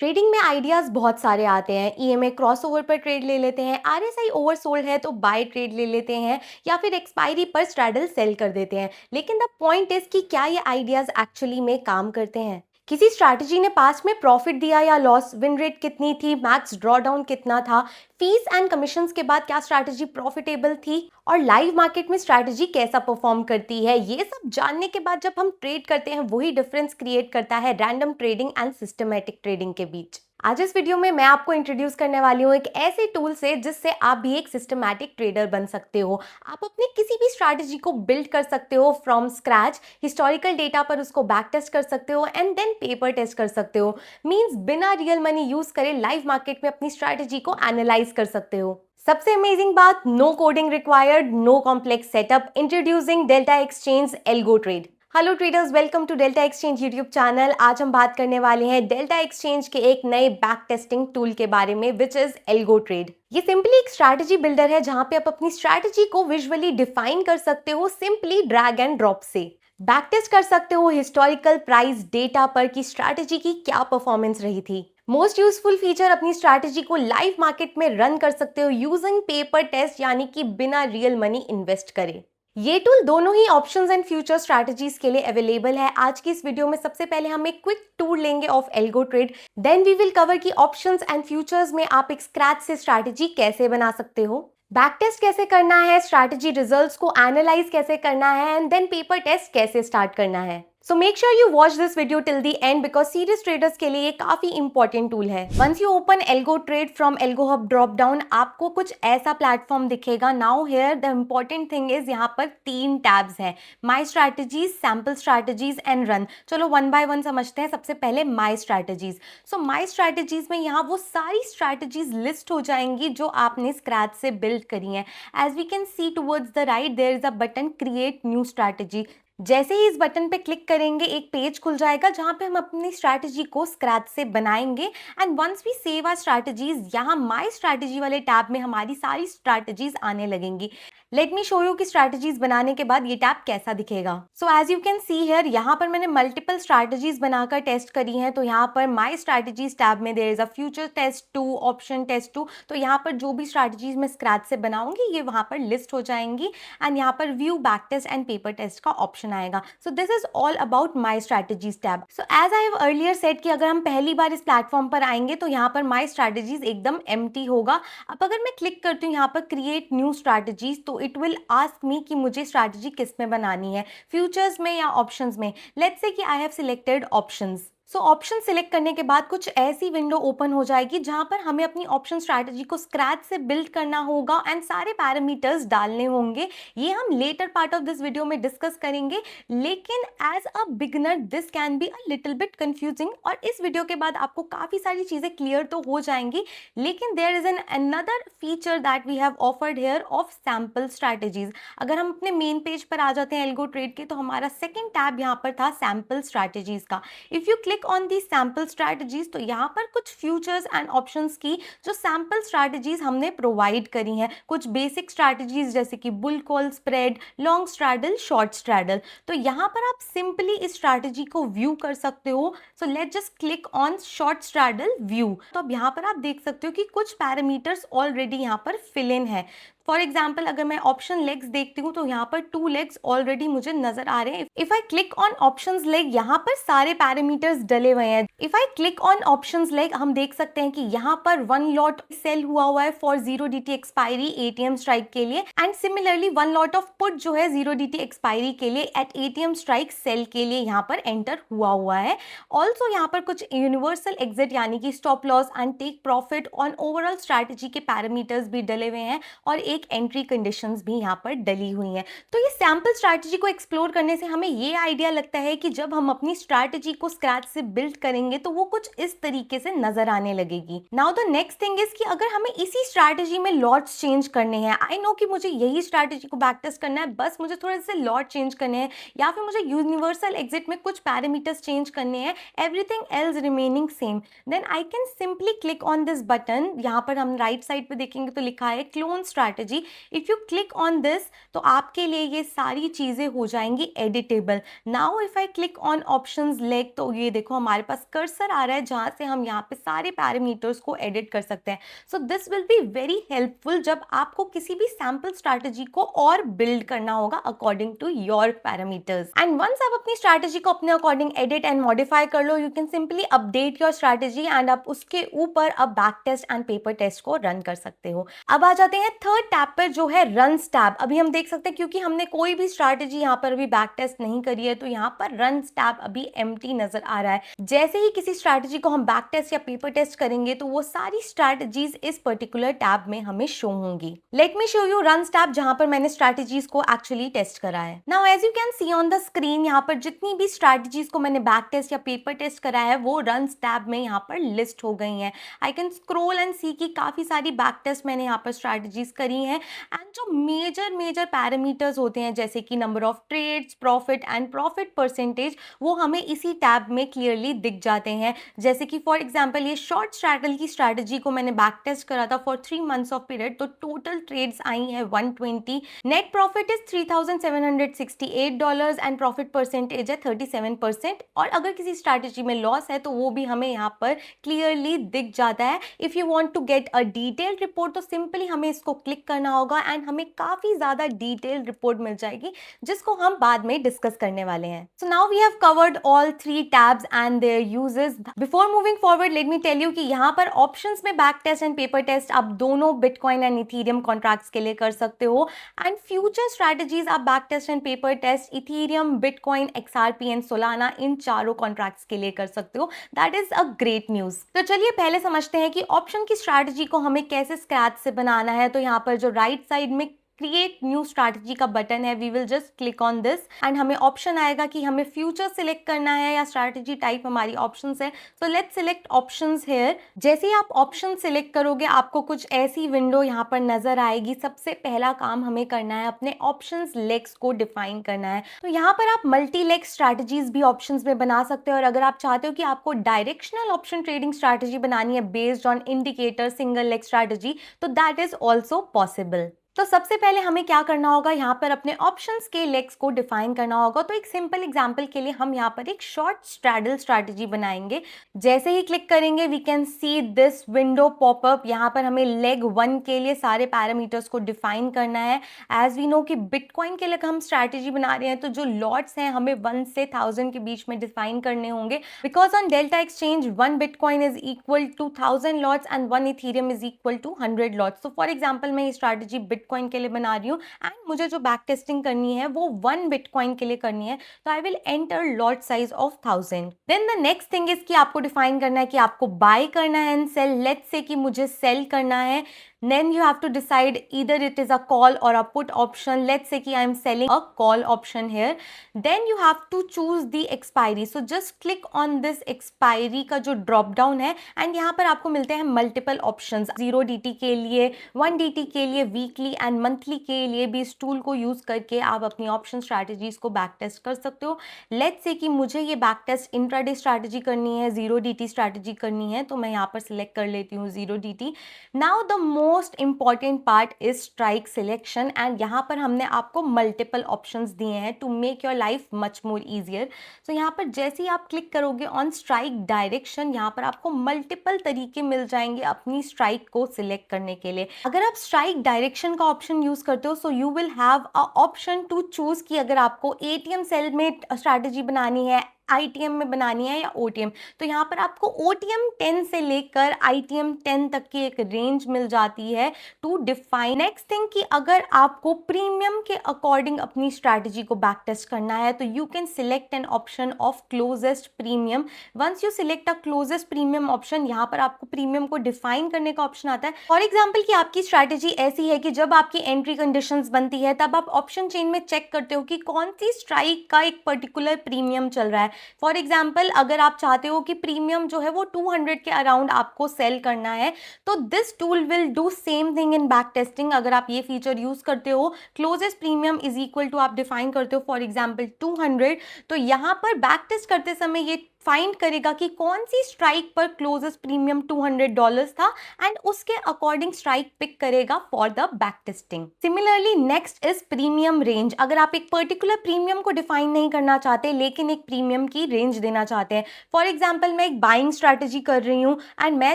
Trading में ideas बहुत सारे आते हैं। ईएमए क्रॉसओवर पर ट्रेड ले लेते हैं, आरएसआई ओवरसोल्ड है तो बाय ट्रेड ले लेते हैं या फिर एक्सपायरी पर स्ट्रैडल सेल कर देते हैं। लेकिन द पॉइंट इज कि क्या ये आइडियाज एक्चुअली में काम करते हैं? किसी स्ट्रैटेजी ने पास्ट में प्रॉफिट दिया या लॉस, विन रेट कितनी थी, मैक्स ड्रॉडाउन कितना था, फीस एंड कमीशंस के बाद क्या स्ट्रैटेजी प्रॉफिटेबल थी और लाइव मार्केट में स्ट्रैटेजी कैसा परफॉर्म करती है, ये सब जानने के बाद जब हम ट्रेड करते हैं वही डिफरेंस क्रिएट करता है random trading and systematic trading के बीच। आज इस वीडियो में मैं आपको इंट्रोड्यूस करने वाली हूँ एक ऐसे टूल से जिससे आप भी एक सिस्टमैटिक ट्रेडर बन सकते हो। आप अपनी किसी भी स्ट्रैटेजी को बिल्ड कर सकते हो फ्रॉम स्क्रैच, हिस्टोरिकल डेटा पर उसको बैक टेस्ट कर सकते हो एंड देन पेपर टेस्ट कर सकते हो। मींस बिना रियल मनी यूज करे लाइव मार्केट में अपनी स्ट्रैटेजी को एनालाइज कर सकते हो। सबसे अमेजिंग बात, no coding required, no complex setup. Introducing Delta Exchange algo trade. Hello traders, welcome to Delta Exchange YouTube channel. आज हम बात करने वाले हैं डेल्टा एक्सचेंज के एक नए बैक टेस्टिंग टूल के बारे में, विच इज एल्गो ट्रेड। ये सिंपली एक स्ट्रैटेजी बिल्डर है जहां पे आप अपनी स्ट्रैटेजी को विजुअली डिफाइन कर सकते हो सिंपली ड्रैग एंड ड्रॉप से। बैक टेस्ट कर सकते हो हिस्टोरिकल प्राइस डेटा पर कि स्ट्रैटेजी की क्या परफॉर्मेंस रही थी। मोस्ट यूजफुल फीचर, अपनी स्ट्रैटेजी को लाइव मार्केट में रन कर सकते हो यूजिंग पेपर टेस्ट, यानी कि बिना रियल मनी इन्वेस्ट करे। ये टूल दोनों ही ऑप्शंस एंड फ्यूचर स्ट्रैटेजीज के लिए अवेलेबल है। आज की इस वीडियो में सबसे पहले हम एक क्विक टूर लेंगे of algo trade, then we will cover कि ऑप्शंस एंड फ्यूचर्स में आप एक स्क्रैच से स्ट्रैटेजी कैसे बना सकते हो, बैक टेस्ट कैसे करना है, स्ट्रैटेजी रिजल्ट्स को एनालाइज कैसे करना है एंड देन पेपर टेस्ट कैसे स्टार्ट करना है। So make sure you watch this video till the end because serious traders के लिए ये काफी इंपॉर्टेंट टूल है। Once you open Algo Trade from Algo Hub drop down, आपको कुछ ऐसा प्लेटफॉर्म दिखेगा। Now here the important thing is यहाँ पर 3 टैब्स हैं, My Strategies, Sample Strategies and Run। चलो वन बाय वन समझते हैं। सबसे पहले My Strategies। So My Strategies में यहाँ वो सारी स्ट्रैटेजीज लिस्ट हो जाएंगी जो आपने स्क्रैच से बिल्ड करी हैं। As we can see towards the right there is a button Create New Strategy। जैसे ही इस बटन पे क्लिक करेंगे एक पेज खुल जाएगा जहां पे हम अपनी स्ट्रैटेजी को स्क्रैच से बनाएंगे and once we save our strategies, यहाँ माय स्ट्रैटेजी वाले टैब में हमारी सारी स्ट्रैटेजीज आने लगेंगी। लेट मी शो यू कि स्ट्रैटेजीज बनाने के बाद ये टैब कैसा दिखेगा। So as you can see here, यहाँ पर मैंने मल्टीपल स्ट्रैटेजीज बनाकर टेस्ट करी हैं। तो यहाँ पर माय स्ट्रैटेजीज टैब में there is a future test 2, option test 2। तो यहाँ पर जो भी स्ट्रैटेजीज मैं स्क्रैच से बनाऊंगी ये वहाँ पर लिस्ट हो जाएंगी एंड यहाँ पर view back test and paper test का ऑप्शन आएगा। So this is all about my strategies tab. So as I have earlier said कि अगर हम पहली बार इस प्लेटफॉर्म पर आएंगे तो यहाँ पर माय स्ट्रैटेजीज एकदम एम्प्टी होगा। अब अगर मैं क्लिक करती हूँ यहाँ पर क्रिएट न्यू स्ट्रैटेजीज, तो इट विल आस्क मी कि मुझे स्ट्रैटेजी किस में बनानी है, फ्यूचर्स में या ऑप्शंस में। लेट्स से कि आई have selected options. So option select करने के बाद कुछ ऐसी विंडो ओपन हो जाएगी जहां पर हमें अपनी ऑप्शन स्ट्रैटेजी को स्क्रैच से बिल्ड करना होगा एंड सारे पैरामीटर्स डालने होंगे। ये हम later part of this video में डिस्कस करेंगे, लेकिन as a beginner this can be a little bit confusing. और इस वीडियो के बाद आपको काफी सारी चीजें क्लियर तो हो जाएंगी, लेकिन there is an another feature that we have offered here of sample strategies. अगर हम अपने मेन पेज पर आ जाते हैं एल्गो ट्रेड के, तो हमारा सेकेंड टैब यहाँ पर था सैम्पल स्ट्रैटेजीज का। If you click on the sample strategies, तो यहाँ पर कुछ फ्यूचर्स एंड ऑप्शंस की जो सैम्पल स्ट्रैटेजीज हमने प्रोवाइड करी हैं, कुछ बेसिक स्ट्रैटेजीज जैसे कि bull call, spread, long straddle, short straddle. तो यहाँ पर आप सिंपली इस स्ट्रैटेजी को व्यू कर सकते हो। So let just click on short straddle view. तो अब यहाँ पर आप देख सकते हो कि कुछ पैरामीटर्स ऑलरेडी यहाँ पर फिल इन है। फॉर एग्जाम्पल अगर मैं ऑप्शन लेग्स देखती हूँ तो यहाँ पर 2 लेग्स ऑलरेडी मुझे नजर आ रहे हैं। If I click on options leg, यहाँ पर सारे पैरामीटर्स डले हुए हैं। If I click on options leg, हम देख सकते हैं कि यहाँ पर 1 लॉट सेल हुआ है for 0 DT expiry ATM strike के लिए and similarly 1 lot of put जो है 0 DT एक्सपायरी के लिए एट एटीएम स्ट्राइक सेल के लिए यहाँ पर एंटर हुआ है। ऑल्सो यहाँ पर कुछ यूनिवर्सल एग्जिट यानी कि stop loss and take profit on overall strategy के पैरामीटर्स भी डले हुए हैं और एक एंट्री कंडीशंस भी यहाँ पर डली हुई हैं। तो ये सैम्पल स्ट्रैटेजी को एक्सप्लोर करने से हमें ये आइडिया लगता है कि जब हम अपनी स्ट्रैटेजी को स्क्रैच से बिल्ड करेंगे तो वो कुछ इस तरीके से नजर आने लगेगी। Now the next thing is कि अगर हमें इसी स्ट्रैटेजी में लॉट्स चेंज करने हैं, आई नो कि मुझे यही स्ट्रैटेजी को बैक टेस्ट करना है, बस मुझे थोड़े से लॉट चेंज करने हैं या फिर मुझे यूनिवर्सल एग्जिट में कुछ पैरामीटर्स चेंज करने हैं, everything else remaining same, then I can simply click on this button. यहाँ पर हम राइट साइड पे देखेंगे तो लिखा है clone strategy. Strategy, if you click on this तो आपके लिए ये सारी चीज़ें हो जाएंगी editable. Now if I click on options leg तो ये देखो हमारे पास कर्सर आ रहा है जहाँ से हम यहाँ पे सारे पैरामीटर्स को एडिट कर सकते हैं। So this will be very helpful जब आपको किसी भी सैम्पल स्ट्रैटेजी को और बिल्ड करना होगा according to your parameters. And once आप अपनी स्ट्रैटेजी को अपने अकॉर्डिंग एडिट एंड मॉडिफाई कर लो, you can simply update your strategy and आप उसके ऊपर अब back test and paper test को रन कर सकते हो। अब आ जाते हैं थर्ड टैब पर जो है रन्स टैब। अभी हम देख सकते हैं क्योंकि हमने कोई भी स्ट्रैटेजी यहाँ पर अभी बैक टेस्ट नहीं करी है तो यहाँ पर रन्स टैब अभी एम्प्टी नजर आ रहा है। जैसे ही किसी स्ट्रैटेजी को हम बैक टेस्ट या पेपर टेस्ट करेंगे तो वो सारी स्ट्रैटेजीज इस पर्टिकुलर टैब में हमें शो होंगी। Let me show you runs tab जहां पर मैंने स्ट्रैटेजीज को एक्चुअली टेस्ट करा है। Now as you can see on the screen यहाँ पर जितनी भी स्ट्रैटेजीज को मैंने बैक टेस्ट या पेपर टेस्ट करा है वो रन्स टैब में यहाँ पर लिस्ट हो गई हैं। आई कैन स्क्रोल एंड सी की काफी सारी बैक टेस्ट मैंने यहाँ पर स्ट्रैटेजीज करी हैं एंड जो मेजर पैरामीटर्स होते हैं जैसे कि number of trades, profit and profit percentage, वो हमें इसी टैब में क्लियरली दिख जाते हैं। जैसे कि फॉर एग्जांपल ये शॉर्ट स्ट्रैटल की स्ट्रैटेजी को मैंने बैक टेस्ट करा था फॉर 3 मंथ्स ऑफ पीरियड, तो टोटल ट्रेड्स आई हैं 120, net profit is $3,768 and profit percentage है 37%। और अगर किसी स्ट्रैटेजी में लॉस है तो वो भी हमें यहाँ पर क्लियरली दिख जाता है। If you want to get a detailed report तो सिंपली हमें इसको क्लिक करना होगा एंड हमें काफी ज्यादा डिटेल्ड रिपोर्ट मिल जाएगी जिसको हम बाद में डिस्कस करने वाले हैं। So now we have covered all 3 tabs and their uses. Before moving forward let me tell you कि यहाँ पर ऑप्शंस में back test and paper test आप दोनों बिटकॉइन एंड इथीरियम कॉन्ट्रैक्ट्स के लिए कर सकते हो एंड फ्यूचर स्ट्रैटेजीज आप back test and paper test Ethereum, Bitcoin, XRP and Solana इन चारों कॉन्ट्रैक्ट्स के लिए कर सकते हो। That is a great news. तो चलिए पहले समझते हैं कि ऑप्शन की स्ट्रैटेजी को हमें कैसे स्क्रैच से बनाना है। तो यहाँ पर जो राइट साइड में क्रिएट न्यू स्ट्रैटेजी का बटन है, we will just click on this and हमें ऑप्शन आएगा कि हमें फ्यूचर सिलेक्ट करना है या स्ट्रैटेजी टाइप हमारी ऑप्शंस है। So let's select options here. जैसे ही आप ऑप्शन सिलेक्ट करोगे आपको कुछ ऐसी विंडो यहाँ पर नजर आएगी। सबसे पहला काम हमें करना है अपने ऑप्शंस लेग्स को डिफाइन करना है। तो यहाँ पर आप मल्टी लेग स्ट्रैटेजीज भी ऑप्शंस में बना सकते हो और अगर आप चाहते हो कि आपको डायरेक्शनल ऑप्शन ट्रेडिंग स्ट्रैटेजी बनानी है based on indicator single leg strategy तो दैट इज ऑल्सो पॉसिबल। तो सबसे पहले हमें क्या करना होगा, यहाँ पर अपने ऑप्शंस के लेग्स को डिफाइन करना होगा। तो एक सिंपल एग्जांपल के लिए हम यहाँ पर एक शॉर्ट स्ट्रैडल स्ट्रैटेजी बनाएंगे। जैसे ही क्लिक करेंगे we can see this window popup. यहाँ पर हमें लेग 1 के लिए सारे पैरामीटर्स को डिफाइन करना है। एज वी नो कि बिटकॉइन के लिए हम स्ट्रैटेजी बना रहे हैं तो जो लॉट्स हैं हमें 1 से 1000 के बीच में डिफाइन करने होंगे because on Delta Exchange 1 bitcoin is equal to 1000 lots and 1 ethereum is equal to 100 lots. तो फॉर एग्जाम्पल मैं ये स्ट्रैटेजी बिटकॉइन के लिए बना रही हूँ एंड मुझे जो बैक टेस्टिंग करनी है वो 1 बिटकॉइन के लिए करनी है। तो I will enter lot size of 1000। Then the next thing is कि आपको डिफाइन करना है कि आपको बाय करना है एंड सेल। लेट्स से कि मुझे सेल करना है। Then you have to decide either it is a call or a put option. Let's say कि I am selling a call option here. Then you have to choose the expiry. So just click on this expiry का जो drop down है and यहाँ पर आपको मिलते हैं multiple options. 0 DT के लिए, 1 DT के लिए, weekly and monthly के लिए भी इस tool को use करके आप अपनी option strategies को back test कर सकते हो. Let's say कि मुझे ये back test intraday strategy करनी है, 0 DT strategy करनी है तो मैं यहाँ पर select कर लेती हूँ 0 DT. Now the most important part is strike selection and यहाँ पर हमने आपको मल्टीपल ऑप्शंस दिए हैं to make your life much more easier. So यहाँ पर जैसे ही आप क्लिक करोगे ऑन स्ट्राइक डायरेक्शन यहाँ पर आपको मल्टीपल तरीके मिल जाएंगे अपनी स्ट्राइक को सिलेक्ट करने के लिए। अगर आप स्ट्राइक डायरेक्शन का ऑप्शन यूज करते हो so you will have a option to choose कि अगर आपको ATM सेल में स्ट्रैटेजी बनानी है, ITM में बनानी है या OTM। तो यहाँ पर आपको OTM 10 से लेकर ITM 10 तक की एक रेंज मिल जाती है टू डिफाइन। नेक्स्ट थिंग कि अगर आपको प्रीमियम के अकॉर्डिंग अपनी स्ट्रैटेजी को बैक टेस्ट करना है तो you can select an option of closest premium. Once you select a closest premium option यहाँ पर आपको प्रीमियम को डिफाइन करने का ऑप्शन आता है। फॉर एग्जाम्पल कि आपकी स्ट्रैटेजी ऐसी है कि जब आपकी एंट्री कंडीशंस बनती है तब आप ऑप्शन चेन में चेक करते हो कि कौन सी स्ट्राइक का एक पर्टिकुलर प्रीमियम चल रहा है। फॉर एग्जाम्पल अगर आप चाहते हो कि प्रीमियम जो है वो 200 के अराउंड आपको सेल करना है तो this tool will do same thing in back testing. अगर आप ये फीचर यूज करते हो closest premium is equal to आप डिफाइन करते हो फॉर एग्जाम्पल 200 तो यहाँ पर बैक टेस्ट करते समय ये फाइंड करेगा कि कौन सी स्ट्राइक पर क्लोजेस्ट प्रीमियम $200 था एंड उसके अकॉर्डिंग स्ट्राइक पिक करेगा for the back testing. Similarly next is premium range. अगर आप एक पर्टिकुलर प्रीमियम को डिफाइन नहीं करना चाहते लेकिन एक प्रीमियम की रेंज देना चाहते हैं, फॉर एग्जाम्पल मैं एक बाइंग स्ट्रैटेजी कर रही हूँ एंड मैं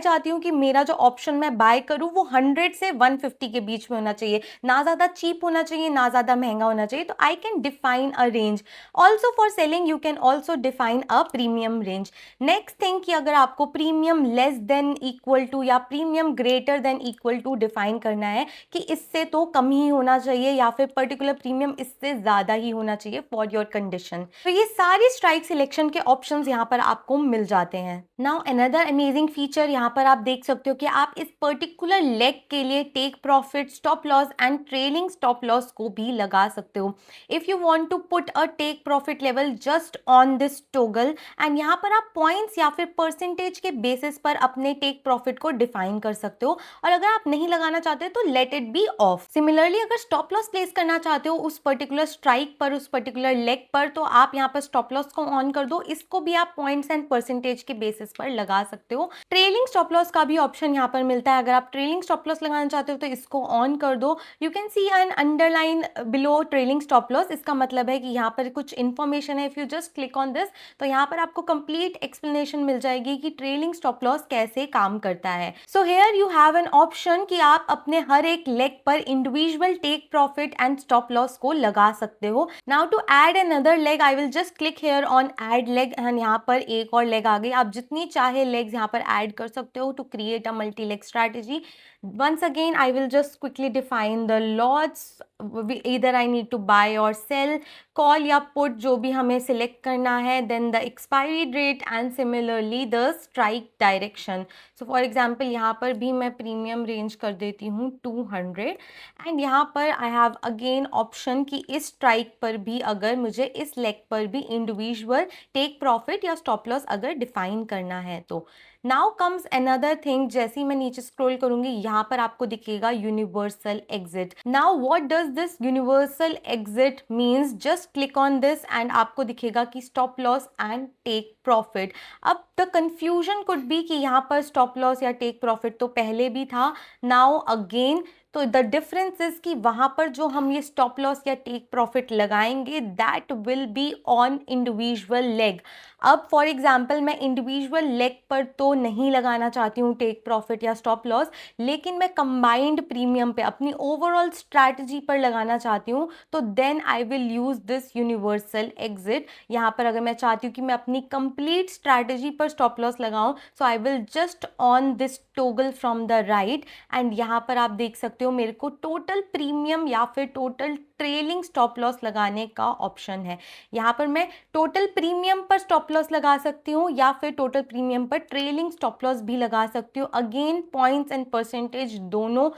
चाहती हूँ कि मेरा जो ऑप्शन मैं बाय करूँ वो 100 से 150 के बीच में होना चाहिए, ना ज़्यादा चीप होना चाहिए ना ज़्यादा महंगा होना चाहिए, तो I can define a range. Also for selling you can also define a premium range. Next thing कि अगर आपको premium less than equal to या premium greater than equal to define करना है कि इससे तो कम ही होना चाहिए या फिर पर्टिकुलर प्रीमियम इससे ज़्यादा ही होना चाहिए फॉर योर कंडीशन, तो ये सारी स्ट्राइक सिलेक्शन के ऑप्शंस यहाँ पर आपको मिल जाते हैं। नाउ अनदर अमेजिंग फीचर यहाँ पर आप देख सकते हो कि आप इस पर्टिकुलर लेग के लिए take profit, stop loss and trailing stop loss को भी लगा सकते हो। If you want to put a take profit level just on this toggle and यहाँ पर आप पॉइंट्स या फिर परसेंटेज के बेसिस पर अपने टेक प्रॉफिट को डिफाइन कर सकते हो, और अगर आप नहीं लगाना चाहते तो let it be of. Similarly अगर स्टॉप लॉस प्लेस करना चाहते हो उस पर्टिकुलर स्ट्राइक पर, उस पर्टिकुलर लेग पर, तो आप यहाँ पर स्टॉप लॉस को ऑन कर दो। इसको भी आप पॉइंट्स एंड परसेंटेज के बेसिस पर लगा सकते हो। ट्रेलिंग स्टॉप लॉस का भी ऑप्शन यहाँ पर मिलता है। अगर आप ट्रेलिंग स्टॉप लॉस लगाना चाहते हो तो इसको ऑन कर दो। You can see an underline below trailing stop loss. इसका मतलब है कि यहाँ पर कुछ इन्फॉर्मेशन है। If you just click on this तो यहाँ पर आपको कंप्लीट एक्सप्लेनेशन मिल जाएगी कि ट्रेलिंग स्टॉप लॉस कैसे काम करता है। So here you have an option कि आप अपने हर एक लेग पर individual take profit and stop loss को लगा सकते हो। Now to add another leg I will just click here on add leg and यहाँ पर एक और लेग आ गई। आप जितनी चाहे लेग्स यहाँ पर ऐड कर सकते हो to create a multi leg strategy. Once again I will just quickly define the lots, either I need to buy or sell, call या put जो भी हमें select करना है, then the expiry date and similarly the strike direction. So for example यहाँ पर भी मैं premium range कर देती हूँ 200 and यहाँ पर I have again option कि इस strike पर भी अगर मुझे इस leg पर भी individual take profit या stop loss अगर define करना है तो। नाउ कम्स अनदर थिंग, जैसे ही मैं नीचे स्क्रॉल करूंगी यहाँ पर आपको दिखेगा universal exit. Now what does this universal exit means? Just click on this and आपको दिखेगा कि stop loss and take profit. अब द कंफ्यूजन कुड बी कि यहाँ पर स्टॉप लॉस या टेक प्रॉफिट तो पहले भी था, नाउ अगेन तो द डिफरेंस इज कि वहां पर जो हम ये स्टॉप लॉस या टेक प्रॉफिट लगाएंगे that will be on individual leg. अब फॉर एग्जांपल मैं इंडिविजुअल लेग पर तो नहीं लगाना चाहती हूँ टेक प्रॉफिट या स्टॉप लॉस, लेकिन मैं कंबाइंड प्रीमियम पे अपनी ओवरऑल स्ट्रैटेजी पर लगाना चाहती हूँ, तो then I will use this universal exit. यहाँ पर अगर मैं चाहती हूँ कि मैं अपनी कंप्लीट स्ट्रैटेजी पर स्टॉप लॉस लगाऊं, so I will just on this toggle from the right end यहाँ पर आप देख सकते हो मेरे को टोटल प्रीमियम या फिर टोटल ट्रेलिंग स्टॉप लॉस लगाने का ऑप्शन है। यहाँ पर मैं टोटल प्रीमियम पर स्टॉप लॉस लगा सकती हूँ या फिर टोटल प्रीमियम पर ट्रेलिंग स्टॉप लॉस भी लगा सकती हूँ। अगेन पॉइंट्स एंड परसेंटेज दोनों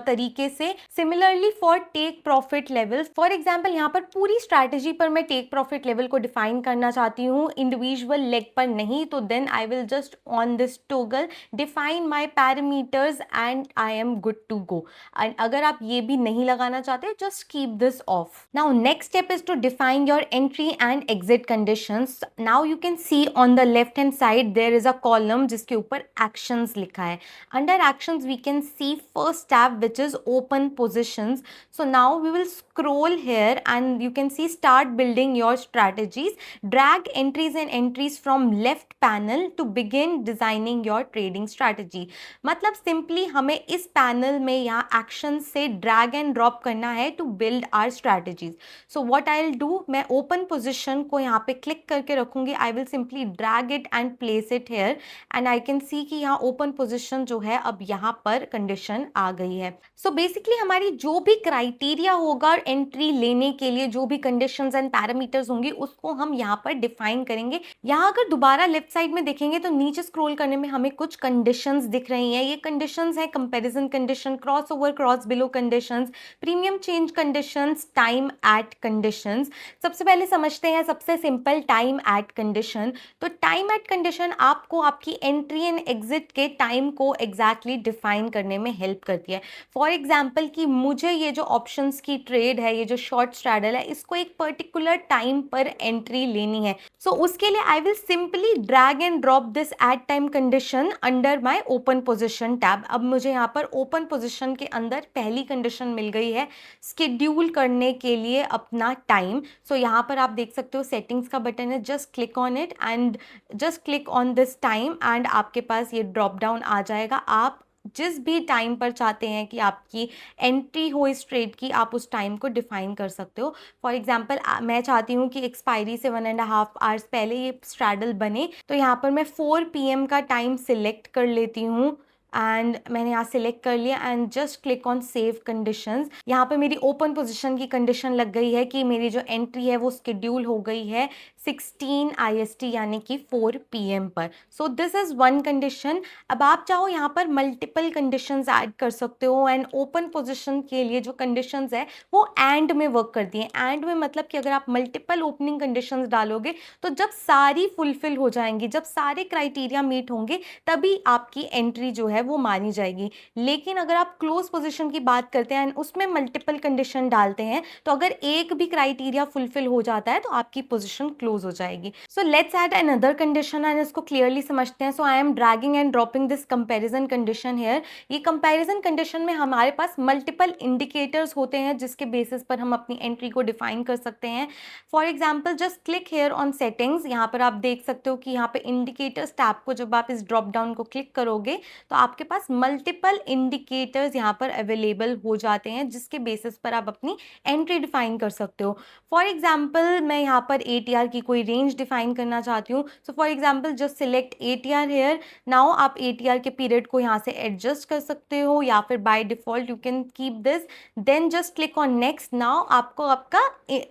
तरीके से। Similarly for take profit levels, for example यहाँ पर पूरी स्ट्रैटेजी पर मैं टेक प्रॉफिट लेवल को डिफाइन करना चाहती हूँ, इंडिविजुअल लेग पर नहीं, तो then I will just on this toggle define my parameters and I am good to go. And अगर आप ये भी नहीं लगाना चाहते just keep this off. Now next step is to define your entry and exit conditions. Now you can see on the left hand side there is a column जिसके ऊपर actions लिखा है. Under actions we can see first tab which is open positions. So now we will scroll here and you can see start building your strategies. Drag entries and entries from left panel to begin designing your trading strategy. मतलब simply हमें इस panel में यहाँ actions से drag and drop करना है to build our strategies. So what I'll do, मैं open position को यहाँ पे click करके रखूंगी. I will simply drag it and place it here and I can see कि यहाँ open position जो है अब यहाँ पर condition आ गई है. So basically हमारी जो भी criteria होगा entry लेने के लिए, जो भी conditions and parameters होंगी उसको हम यहाँ पर define करेंगे. यहाँ अगर दोबारा left side में देखेंगे तो नीचे scroll करने में हमें कुछ conditions दिख रही हैं. ये conditions है comparison condition, crossover, cross below conditions, premium change condition, conditions, time at conditions. सबसे पहले समझते हैं सबसे सिंपल टाइम एट कंडीशन। तो टाइम एट कंडीशन आपको आपकी एंट्री एंड एग्जिट के टाइम को एग्जैक्टली डिफाइन करने में हेल्प करती है। फॉर एग्जाम्पल कि मुझे ये जो ऑप्शंस की ट्रेड है, ये जो शॉर्ट स्ट्रैडल है, इसको एक पर्टिकुलर टाइम पर एंट्री लेनी है। सो उसके लिए I will simply drag and drop this at time condition under my open position tab. अब मुझे यहाँ पर ओपन पोजीशन के अंदर पहली कंडीशन मिल गई है स्केड्यूल करने के लिए अपना टाइम। सो यहाँ पर आप देख सकते हो सेटिंग्स का बटन है, just click on it and just click on this time and आपके पास ये ड्रॉप डाउन आ जाएगा। आप जिस भी टाइम पर चाहते हैं कि आपकी एंट्री हो इस ट्रेड की, आप उस टाइम को डिफाइन कर सकते हो। फॉर एग्जाम्पल मैं चाहती हूँ कि एक्सपायरी से 1.5 आवर्स पहले ये स्ट्रैडल बने, तो यहाँ पर मैं 4 PM का टाइम सिलेक्ट कर लेती हूँ एंड मैंने यहाँ सिलेक्ट कर लिया and just click on save conditions. यहाँ पे मेरी ओपन पोजीशन की कंडीशन लग गई है कि मेरी जो एंट्री है वो स्केड्यूल हो गई है 16 IST यानी कि 4 PM पर। So this is one condition. अब आप चाहो यहाँ पर मल्टीपल कंडीशंस ऐड कर सकते हो एंड ओपन पोजीशन के लिए जो कंडीशंस है वो एंड में वर्क करती हैं। एंड में मतलब कि अगर आप मल्टीपल ओपनिंग कंडीशंस डालोगे तो जब सारी फुलफिल हो जाएंगी, जब सारे क्राइटेरिया मीट होंगे, तभी आपकी एंट्री जो है वो मानी जाएगी। लेकिन अगर आप क्लोज पोजीशन की बात करते हैं उसमें मल्टीपल कंडीशन डालते हैं, तो अगर एक भी क्राइटेरिया फुलफिल हो जाता है तो आपकी पोजीशन क्लोज हो जाएगी। So let's add another condition and इसको क्लियरली समझते हैं। So I am dragging and dropping this comparison condition here. ये कंपैरिजन कंडीशन में हमारे पास मल्टीपल इंडिकेटर्स होते हैं जिसके बेसिस पर हम अपनी एंट्री को डिफाइन कर सकते हैं। For example just click here on settings. यहाँ पर आप देख सकते हो कि यहाँ पे इंडिकेटर्स टैब को जब आप इस ड्रॉप डाउन को क्लिक करोगे तो आपके पास मल्टीपल इंडिकेटर्स यहाँ पर अवेलेबल हो जाते हैं जिसके बेसिस पर आप अपनी एंट्री डिफाइन कर सकते हो। फॉर एग्जाम्पल मैं यहाँ पर ATR की कोई रेंज डिफाइन करना चाहती हूँ। So for example just select ATR here. Now आप ATR के पीरियड को यहाँ से एडजस्ट कर सकते हो या फिर by default you can keep this. Then just click on next. Now आपको आपका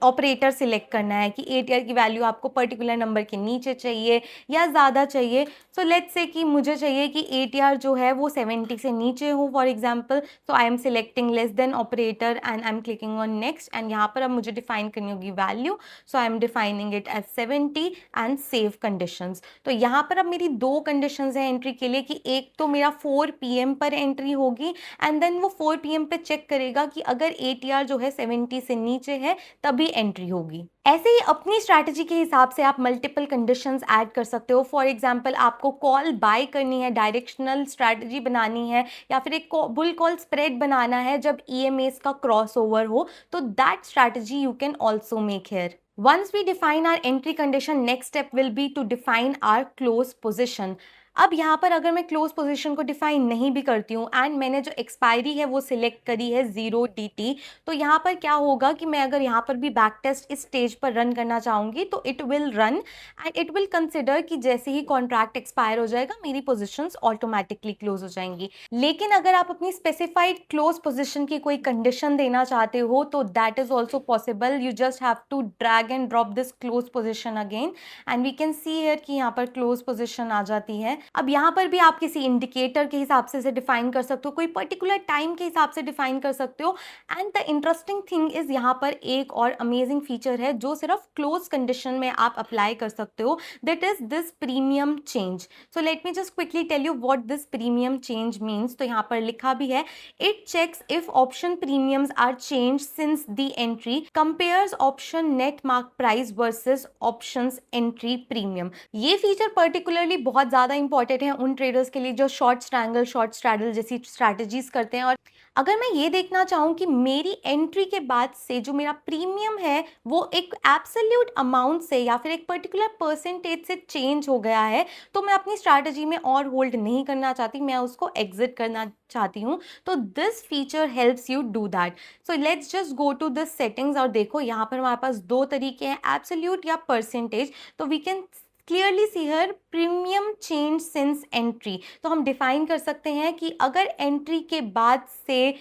ऑपरेटर सिलेक्ट करना है कि ATR की वैल्यू आपको पर्टिकुलर नंबर के नीचे चाहिए या ज़्यादा चाहिए। सो लेट्स से कि मुझे चाहिए कि ATR जो है वो 70 से नीचे हो for example. So I am selecting less than operator and I am clicking on next and यहाँ पर अब मुझे डिफाइन करनी होगी value. So I am defining it as 70 and save conditions. तो यहाँ पर अब मेरी दो कंडीशंस हैं एंट्री के लिए कि एक तो मेरा 4 PM पर एंट्री होगी एंड देन वो 4 PM पे चेक करेगा कि अगर ATR जो है 70 से नीचे है तभी एंट्री होगी। ऐसे ही अपनी स्ट्रैटेजी के हिसाब से आप मल्टीपल कंडीशंस ऐड कर सकते हो। फॉर एग्जांपल आपको कॉल बाय करनी है, डायरेक्शनल स्ट्रैटेजी बनानी है या फिर एक बुल कॉल स्प्रेड बनाना है जब EMAs का क्रॉसओवर हो, तो that strategy you can also make here. Once we define our entry condition, next step will be to define our close position. अब यहाँ पर अगर मैं क्लोज पोजीशन को डिफाइन नहीं भी करती हूँ एंड मैंने जो एक्सपायरी है वो सिलेक्ट करी है 0DT, तो यहाँ पर क्या होगा कि मैं अगर यहाँ पर भी बैक टेस्ट इस स्टेज पर रन करना चाहूँगी तो it will run and it will consider कि जैसे ही कॉन्ट्रैक्ट एक्सपायर हो जाएगा मेरी पोजीशंस ऑटोमेटिकली क्लोज हो जाएंगी। लेकिन अगर आप अपनी स्पेसिफाइड क्लोज पोजीशन की कोई कंडीशन देना चाहते हो तो that is also possible. You just have to drag and drop this close position again and we can see here कि यहाँ पर क्लोज पोजीशन आ जाती है। अब यहाँ पर भी आप किसी इंडिकेटर के हिसाब से इसे डिफाइन कर सकते हो, कोई पर्टिकुलर टाइम के हिसाब से डिफाइन कर सकते हो। And the interesting thing is यहाँ पर एक और अमेजिंग फीचर है जो सिर्फ क्लोज कंडीशन में आप अप्लाई कर सकते हो, that is this premium change. So let me just quickly tell you what this premium change means. तो यहाँ पर लिखा भी है, it checks if option premiums are change since the entry, compares option net mark price versus options entry premium. ये feature particularly बहुत ज़्यादा important है उन ट्रेडर्स के लिए जो शॉर्ट स्ट्रैंगल, शॉर्ट स्ट्रैडल जैसी स्ट्रैटेजीज करते हैं। और अगर मैं ये देखना चाहूँ कि मेरी एंट्री के बाद से जो मेरा प्रीमियम है वो एक एब्सोल्यूट अमाउंट से या फिर एक पर्टिकुलर परसेंटेज से चेंज हो गया है, तो मैं अपनी स्ट्रैटेजी में और होल्ड नहीं करना चाहती, मैं उसको एग्जिट करना चाहती हूँ। तो this feature helps you do that. So let's just go to this settings और देखो यहाँ पर हमारे पास दो तरीके हैं, एब्सोल्यूट या परसेंटेज। तो we can clearly see here premium change since entry. तो हम डिफाइन कर सकते हैं कि अगर एंट्री के बाद से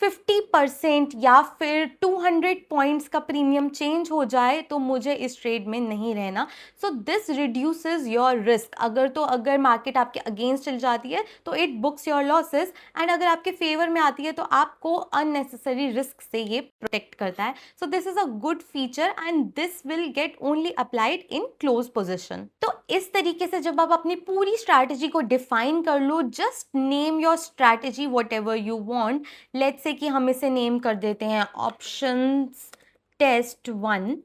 50% या फिर 200 पॉइंट्स का प्रीमियम चेंज हो जाए तो मुझे इस ट्रेड में नहीं रहना। So this reduces your risk. अगर मार्केट आपके अगेंस्ट चल जाती है तो it books your losses, and अगर आपके फेवर में आती है तो आपको अननेसेसरी रिस्क से ये प्रोटेक्ट करता है। सो this is a good feature and this will get only applied in close position. तो इस तरीके से जब आप अपनी पूरी स्ट्रैटेजी को डिफाइन कर लो, just name your strategy whatever you want. Let's say कि हम इसे नेम कर देते हैं options test 1।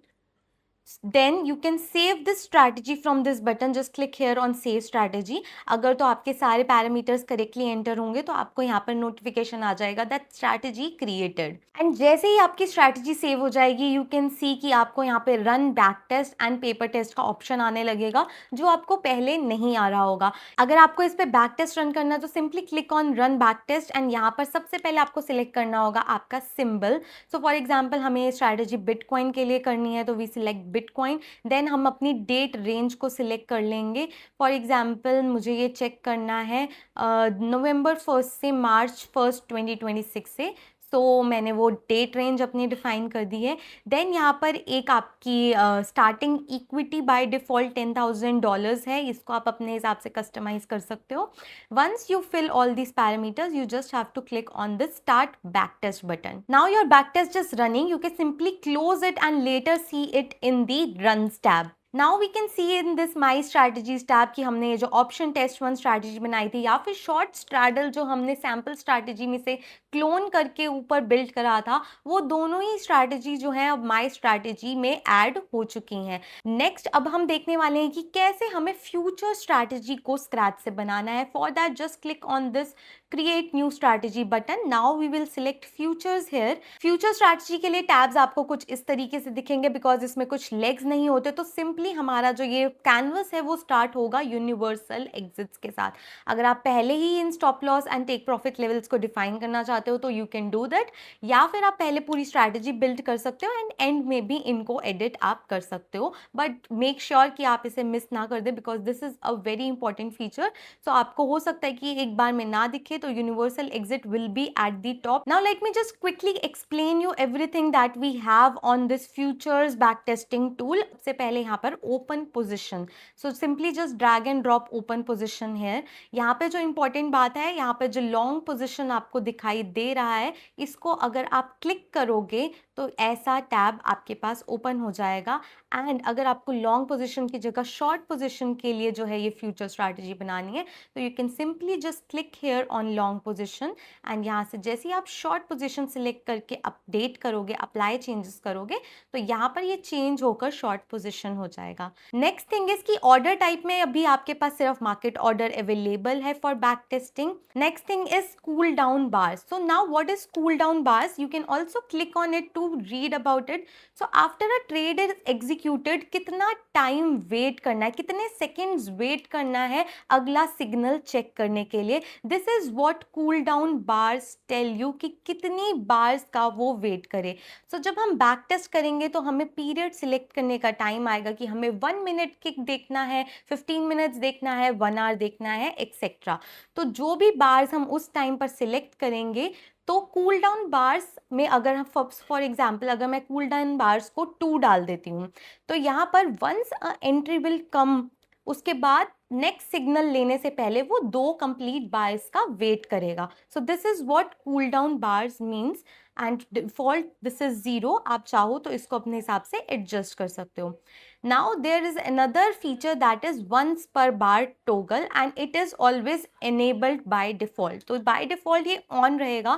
then you can save this strategy from this button, just click here on save strategy। अगर तो आपके सारे पैरामीटर्स करेक्टली एंटर होंगे तो आपको यहाँ पर नोटिफिकेशन आ जाएगा दैट स्ट्रैटेजी क्रिएटेड। एंड जैसे ही आपकी स्ट्रैटेजी सेव हो जाएगी यू कैन सी कि आपको यहाँ पे run back test and paper test का ऑप्शन आने लगेगा जो आपको पहले नहीं आ रहा होगा। अगर आपको इस पे बैक टेस्ट रन करना है तो simply click on run back test and यहाँ पर सबसे पहले आपको सिलेक्ट करना होगा आपका सिंबल। सो फॉर एग्जाम्पल हमें स्ट्रैटेजी बिटकॉइन के लिए करनी है तो वी सिलेक्ट बिटकॉइन। देन हम अपनी डेट रेंज को सिलेक्ट कर लेंगे। फॉर एग्जाम्पल मुझे ये चेक करना है नवंबर 1 से मार्च 1 2026 से। सो मैंने वो डेट रेंज अपनी डिफाइन कर दी है। देन यहाँ पर एक आपकी स्टार्टिंग इक्विटी बाय डिफ़ॉल्ट $10,000 है, इसको आप अपने हिसाब से कस्टमाइज कर सकते हो। Once you fill all these parameters you just have to click on the start backtest button। now your backtest is running, you can simply close it and later see it in the runs tab। Now we can see in this my strategies tab कि हमने ये जो option test 1 strategy बनाई थी या फिर short straddle जो हमने सैम्पल स्ट्रैटेजी में से क्लोन करके ऊपर बिल्ड करा था, वो दोनों ही स्ट्रैटेजी जो है अब माई स्ट्रैटेजी में ऐड हो चुकी हैं। नेक्स्ट अब हम देखने वाले हैं कि कैसे हमें फ्यूचर स्ट्रैटेजी को स्क्रैच से बनाना है। For that just click on this create new strategy button. Now we will select futures here. Future strategy के लिए टैब्स आपको कुछ इस तरीके से दिखेंगे बिकॉज इसमें कुछ लेग्स नहीं होते, तो सिंपली हमारा जो ये कैनवस है वो स्टार्ट होगा यूनिवर्सल एग्जिट्स के साथ। अगर आप पहले ही इन stop loss and take profit levels को डिफाइन करना चाहते हो तो यू कैन डू दैट, या फिर आप पहले पूरी स्ट्रैटेजी बिल्ड कर सकते हो एंड एंड में भी इनको एडिट आप कर सकते हो। बट मेक श्योर कि आप इसे मिस ना कर दे because this is a very important feature. So आपको हो सकता है कि एक बार में ना दिखे तो universal exit will be at the top. Now let me just quickly explain you everything that we have on this futures back testing tool. सबसे पहले यहाँ पर open position, so simply just drag and drop open position here. यहाँ पे जो important बात है, यहाँ पे जो लॉन्ग पोजिशन आपको दिखाई दे रहा है इसको अगर आप क्लिक करोगे तो ऐसा टैब आपके पास ओपन हो जाएगा। एंड अगर आपको लॉन्ग पोजीशन की जगह शॉर्ट पोजीशन के लिए जो है ये फ्यूचर स्ट्रैटेजी बनानी है तो you can simply just click here on long position and यहाँ से जैसे ही आप शॉर्ट पोजीशन सिलेक्ट करके अपडेट करोगे, अप्लाई चेंजेस करोगे तो यहाँ पर ये चेंज होकर शॉर्ट पोजीशन हो जाएगा। नेक्स्ट थिंग इज कि ऑर्डर टाइप में अभी आपके पास सिर्फ मार्केट ऑर्डर अवेलेबल है for back testing. Next thing is cool down bars. So now what is cool down bars, you can also click on it to read about it. So after a trade is executed कितना time wait करना है, कितने seconds wait करना है अगला signal check करने के लिए। This is what cool down bars tell you कि कितनी बार्स का वो वेट करे। सो जब हम बैक टेस्ट करेंगे तो हमें पीरियड सिलेक्ट करने का टाइम आएगा कि हमें 1 मिनट किक देखना है, 15 मिनट्स देखना है, 1 आवर देखना है, एक्सेट्रा। तो जो भी बार्स हम उस टाइम पर सिलेक्ट करेंगे तो कूल डाउन बार्स में अगर हम फॉर एग्जांपल अगर मैं कूल डाउन बार्स को 2 डाल देती हूँ तो यहाँ पर वंस एंट्री विल कम, उसके बाद नेक्स्ट सिग्नल लेने से पहले वो 2 कंप्लीट बार्स का वेट करेगा। सो this is what cool down bars means and default this is 0। आप चाहो तो इसको अपने हिसाब से एडजस्ट कर सकते हो। Now there is another feature that is once per bar toggle and it is always enabled by default। तो by default ये on रहेगा।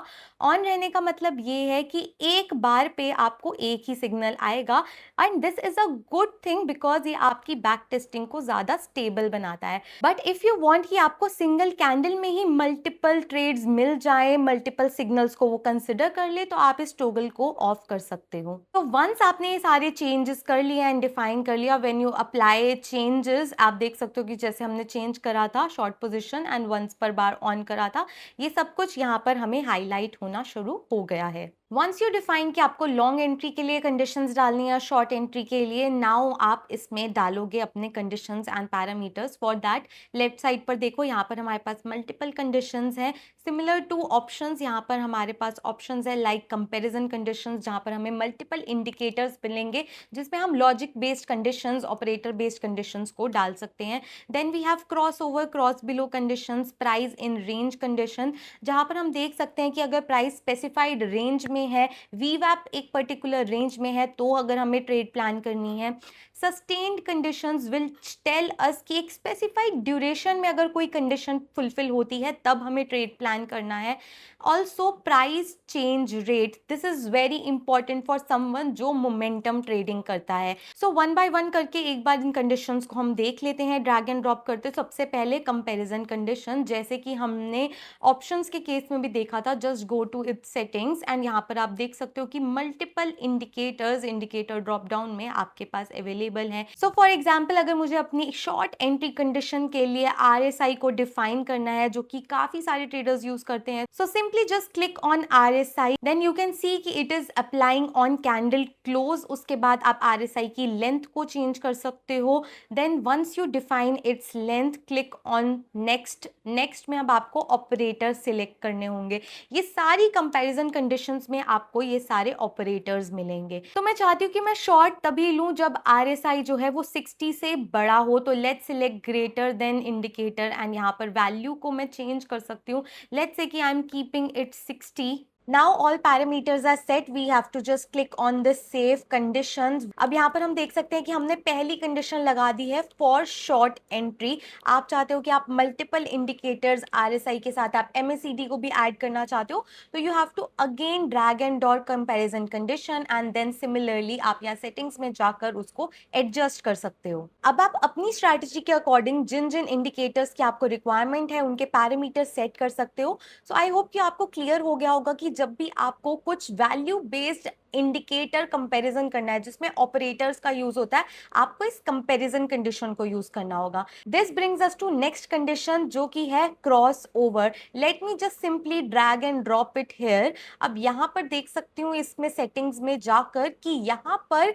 on रहने का मतलब ये है कि एक बार पे आपको एक ही सिग्नल आएगा and this is a good thing because ये आपकी बैक टेस्टिंग को ज़्यादा स्टेबल बनाता है। बट इफ़ यू वांट कि आपको सिंगल कैंडल में ही मल्टीपल ट्रेड्स मिल जाए, मल्टीपल सिग्नल्स को वो कंसिडर कर ले तो आप इस टोगल को ऑफ कर सकते हो। तो वंस आपने ये सारे चेंजेस कर लिए एंड डिफाइन कर लिया, व्हेन यू अप्लाई चेंजेस आप देख सकते हो कि जैसे हमने चेंज करा था शॉर्ट पोजीशन एंड वंस पर बार ऑन करा था, ये सब कुछ यहाँ पर हमें हाईलाइट होना शुरू हो गया है। वंस यू डिफाइन कि आपको लॉन्ग एंट्री के लिए कंडीशंस डालनी है, शॉर्ट एंट्री के लिए, नाउ आप इसमें डालोगे अपने conditions and parameters. For that left side पर देखो, यहाँ पर हमारे पास मल्टीपल कंडीशंस हैं सिमिलर टू ऑप्शंस। यहाँ पर हमारे पास ऑप्शंस है लाइक कंपैरिजन कंडीशंस, जहाँ पर हमें मल्टीपल इंडिकेटर्स मिलेंगे जिसमें हम logic based conditions, operator based conditions को डाल सकते हैं। Then we have cross over, cross below conditions, price in range condition, जहाँ पर हम देख सकते हैं कि अगर प्राइस स्पेसिफाइड रेंज में है, वीवैप एक पर्टिकुलर रेंज में है, तो अगर हमें ट्रेड प्लान करनी है। Sustained conditions will tell us कि एक स्पेसिफाइड ड्यूरेशन में अगर कोई कंडीशन फुलफिल होती है तब हमें ट्रेड प्लान करना है। Also price change rate, this is very important for someone जो मोमेंटम ट्रेडिंग करता है। सो वन बाय वन करके एक बार इन कंडीशंस को हम देख लेते हैं, ड्रैग एंड ड्रॉप करते। सबसे पहले कंपैरिजन कंडीशन, जैसे कि हमने ऑप्शंस के केस में भी देखा था, just go to its settings and यहाँ पर आप देख सकते हो कि multiple indicators indicator drop down में आपके पास अवेलेबल हैं। सो फॉर एग्जांपल, अगर मुझे अपनी शॉर्ट एंट्री कंडीशन के लिए RSI को डिफाइन करना है, जो कि काफी सारे ट्रेडर्स यूज करते हैं, so simply just click on RSI, then you can see कि it is applying on candle close. उसके बाद आप RSI की लेंथ को चेंज कर सकते हो। Then once you define its length, click on next. Next में अब आपको ऑपरेटर सिलेक्ट करने होंगे। ये सारी कंपैरिजन कंडीशंस में आपको ये सारे ऑपरेटर्स मिलेंगे। तो मैं चाहती हूँ कि मैं शॉर्ट तभी लूँ जब RSI जो है वो 60 से बड़ा हो, तो let's select greater than indicator and यहाँ पर वैल्यू को मैं चेंज कर सकती हूँ। लेट्स से कि I am keeping it 60। Now all parameters are set, we have to just click on the save conditions। अब यहाँ पर हम देख सकते हैं कि हमने पहली कंडीशन लगा दी है फॉर शॉर्ट एंट्री। आप चाहते हो कि आप मल्टीपल इंडिकेटर्स RSI के साथ आप MACD को भी ऐड करना चाहते हो, तो you have to again drag and drop comparison condition and then similarly आप यहाँ सेटिंग्स में जाकर उसको एडजस्ट कर सकते हो। अब आप अपनी स्ट्रैटेजी के अकॉर्डिंग जिन जिन इंडिकेटर्स की आपको रिक्वायरमेंट है उनके पैरामीटर सेट कर सकते हो। सो आई होप कि आपको क्लियर हो गया होगा कि जब भी आपको कुछ वैल्यू बेस्ड इंडिकेटर कंपैरिजन करना है जिसमें ऑपरेटर्स का यूज होता है, आपको इस कंपैरिजन कंडीशन को यूज करना होगा। This brings us to next condition, जो कि है cross over. Let me just simply drag and drop it here. अब यहाँ पर देख सकती हूँ इसमें सेटिंग्स में जाकर कि यहाँ पर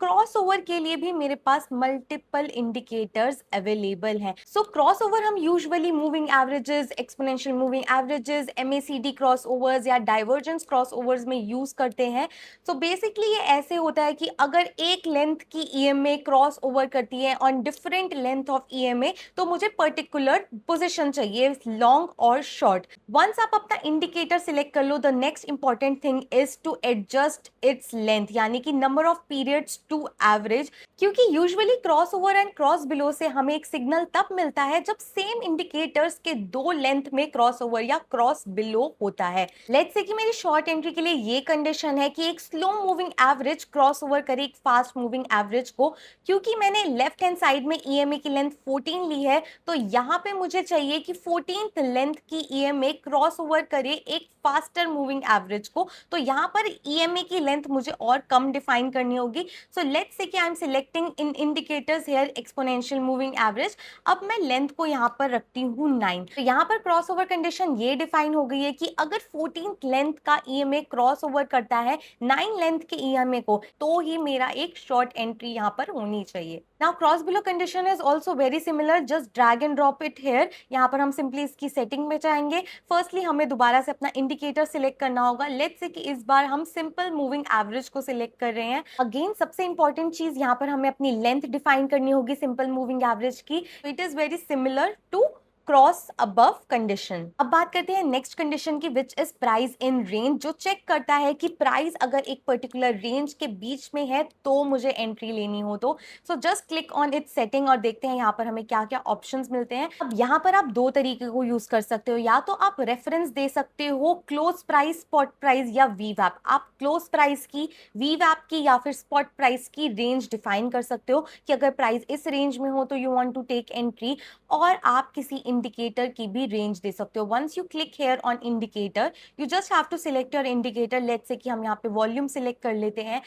क्रॉस ओवर के लिए भी मेरे पास मल्टीपल इंडिकेटर्स अवेलेबल हैं। सो क्रॉस ओवर हम usually moving averages, exponential moving averages, MACD cross overs या डाइवर्जेंस क्रॉस ओवर्स में यूज करते हैं। सो बेसिकली ये ऐसे होता है कि अगर एक लेंथ की EMA क्रॉस ओवर करती है on different length of EMA, तो मुझे पर्टिकुलर पोजिशन चाहिए, लॉन्ग और शॉर्ट। वंस आप अपना इंडिकेटर सिलेक्ट कर लो, the next important thing is to adjust its length, यानी कि number of periods to average. क्योंकि usually cross over and cross below से हमें एक सिग्नल तब मिलता है जब सेम इंडिकेटर्स के दो लेंथ में क्रॉस ओवर या क्रॉस बिलो होता है। लेट्स से कि मेरी शॉर्ट एंट्री के लिए ये कंडीशन है कि एक slow moving average cross over करे एक फास्ट मूविंग एवरेज को। क्योंकि मैंने लेफ्ट हैंड साइड में EMA की लेंथ 14 ली है, तो यहाँ पे मुझे चाहिए कि 14th लेंथ की EMA क्रॉस ओवर करे एक फास्टर मूविंग एवरेज को। तो यहाँ पर EMA की लेंथ मुझे और कम डिफाइन करनी होगी। सो लेट्स से कि I am selecting in indicators here exponential moving average. अब मैं लेंथ को यहाँ पर रखती हूँ 9। तो यहाँ पर क्रॉस ओवर कंडीशन ये डिफाइन हो गई है कि अगर 14th लेंथ का EMA क्रॉस ओवर करता है 9 लेंथ के EMA को, तो ही मेरा एक शॉर्ट एंट्री यहाँ पर होनी चाहिए। Now cross below condition is also very similar, just drag and drop it here. यहाँ पर हम सिंपली इसकी सेटिंग में जाएंगे। फर्स्टली हमें दोबारा से अपना इंडिकेटर सिलेक्ट करना होगा। लेट्स से कि इस बार हम सिंपल मूविंग एवरेज को सिलेक्ट कर रहे हैं। अगेन सबसे इंपॉर्टेंट चीज यहाँ पर हमें अपनी लेंथ डिफाइन करनी होगी सिंपल मूविंग एवरेज की। It is very similar to cross above condition. अब बात करते हैं नेक्स्ट कंडीशन की, which is price in range, जो चेक करता है कि प्राइस अगर एक पर्टिकुलर रेंज के बीच में है तो मुझे एंट्री लेनी हो तो। सो just click on it's setting और देखते हैं यहाँ पर हमें क्या क्या ऑप्शंस मिलते हैं। अब यहाँ पर आप दो तरीके को यूज कर सकते हो, या तो आप रेफरेंस दे सकते हो क्लोज प्राइस, स्पॉट प्राइस या वीवैप। आप क्लोज प्राइस की, वीवैप की या फिर स्पॉट प्राइस की रेंज डिफाइन कर सकते हो कि अगर प्राइस इस रेंज में हो तो you want to take entry. और आप किसी इंडिकेटर की भी रेंज दे सकते हो। Once you click here on indicator, you just have to select your indicator. Let's say कि हम यहाँ पे वॉल्यूम सिलेक्ट कर लेते हैं,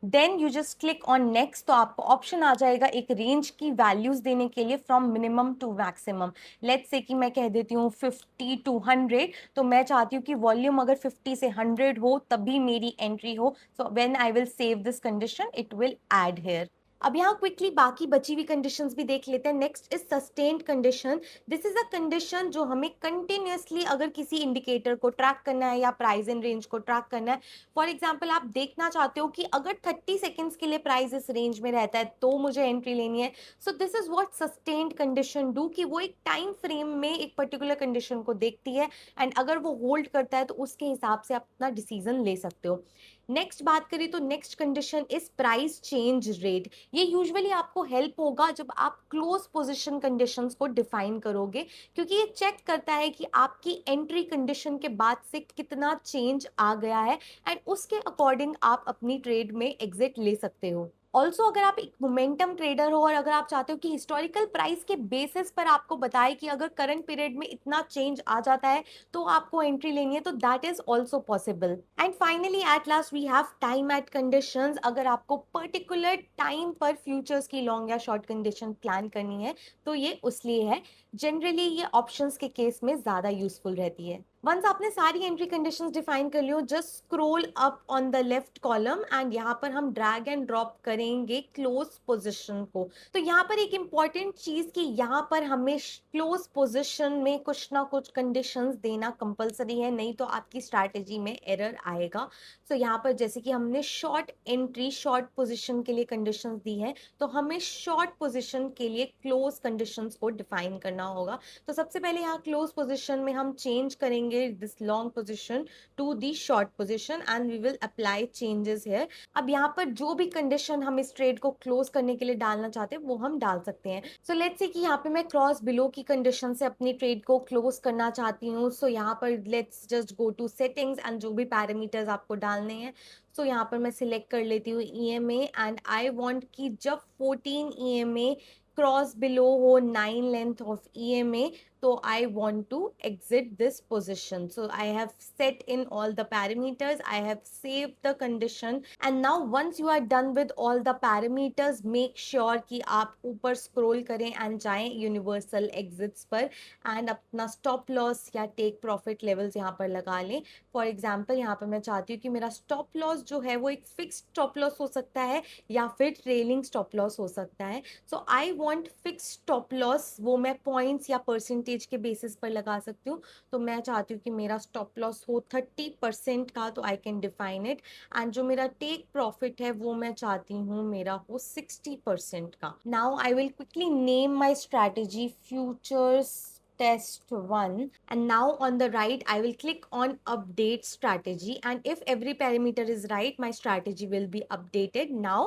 then you just click on next. तो आपको ऑप्शन आ जाएगा एक रेंज की वैल्यूज देने के लिए from minimum to maximum. Let's say कि मैं कह देती हूँ 50 to 100, तो मैं चाहती हूँ कि वॉल्यूम अगर 50 से 100 हो तभी मेरी एंट्री हो। So when I will save this condition it will add here. अब यहाँ क्विकली बाकी बची हुई कंडीशंस भी देख लेते हैं। Next is sustained condition. This is a condition जो हमें कंटिन्यूअसली अगर किसी इंडिकेटर को ट्रैक करना है या प्राइस इन रेंज को ट्रैक करना है। फॉर एग्जाम्पल आप देखना चाहते हो कि अगर 30 सेकेंड्स के लिए प्राइस इस रेंज में रहता है तो मुझे एंट्री लेनी है। सो this is what sustained condition do, कि वो एक टाइम फ्रेम में एक पर्टिकुलर कंडीशन को देखती है एंड अगर वो होल्ड करता है तो उसके हिसाब से आप अपना डिसीजन ले सकते हो। नेक्स्ट बात करें तो next condition is price change rate. ये यूजुअली आपको हेल्प होगा जब आप क्लोज पोजीशन कंडीशंस को डिफाइन करोगे, क्योंकि ये चेक करता है कि आपकी एंट्री कंडीशन के बाद से कितना चेंज आ गया है एंड उसके अकॉर्डिंग आप अपनी ट्रेड में एग्जिट ले सकते हो। ऑल्सो अगर आप एक मोमेंटम ट्रेडर हो और अगर आप चाहते हो कि हिस्टोरिकल प्राइस के बेसिस पर आपको बताए कि अगर करंट पीरियड में इतना चेंज आ जाता है तो आपको एंट्री लेनी है, तो that is also possible. And finally at last we have time at conditions. अगर आपको पर्टिकुलर टाइम पर फ्यूचर्स की लॉन्ग या शॉर्ट कंडीशन प्लान करनी है तो ये उस लिए है। जनरली ये ऑप्शंस के केस में ज्यादा यूजफुल रहती है। वंस आपने सारी एंट्री कंडीशंस डिफाइन कर लियो, just scroll up on the left column and यहाँ पर हम ड्रैग एंड ड्रॉप करेंगे क्लोज पोजीशन को। तो यहाँ पर एक इंपॉर्टेंट चीज कि यहाँ पर हमें क्लोज पोजीशन में कुछ ना कुछ कंडीशंस देना कंपलसरी है, नहीं तो आपकी स्ट्रैटेजी में एरर आएगा। सो यहाँ पर जैसे कि हमने शॉर्ट एंट्री शॉर्ट पोजीशन के लिए कंडीशंस दी है, तो हमें शॉर्ट पोजीशन के लिए क्लोज कंडीशंस को डिफाइन करना होगा। तो सबसे पहले यहाँ क्लोज पोजीशन में हम चेंज करेंगे this long position to the short position and we will apply changes here। अब यहाँ पर जो भी कंडीशन हम इस ट्रेड को क्लोज करने के लिए डालना चाहते हैं वो हम डाल सकते हैं। सो लेट्स से कि यहाँ पे मैं क्रॉस बिलो की कंडीशन से अपनी ट्रेड को क्लोज करना चाहती हूँ। सो यहाँ पर let's just go to settings and जो भी पैरामीटर्स आपको डालने हैं, सो यहाँ पर मैं सिलेक्ट कर लेती हूँ EMA एंड आई वांट कि जब 14 EMA क्रॉस बिलो हो 9 length of EMA, so I want to exit this position। So I have set in all the parameters, I have saved the condition and now once you are done with all the parameters, make sure कि आप ऊपर scroll करें and जाएं universal exits पर and अपना stop loss या take profit levels यहाँ पर लगा लें। For example यहाँ पर मैं चाहती हूँ कि मेरा stop loss जो है वो एक fixed stop loss हो सकता है या फिर trailing stop loss हो सकता है। So I want fixed stop loss, वो मैं points या percentage के बेसिस पर लगा सकती हूँ। तो मैं चाहती हूँ कि मेरा स्टॉप लॉस हो 30% का, तो I can define it and जो मेरा टेक प्रॉफिट है वो मैं चाहती हूँ मेरा हो 60% का। Now I will quickly name my strategy futures test 1 and now on the right I will click on update strategy and if every parameter is right my strategy will be updated। Now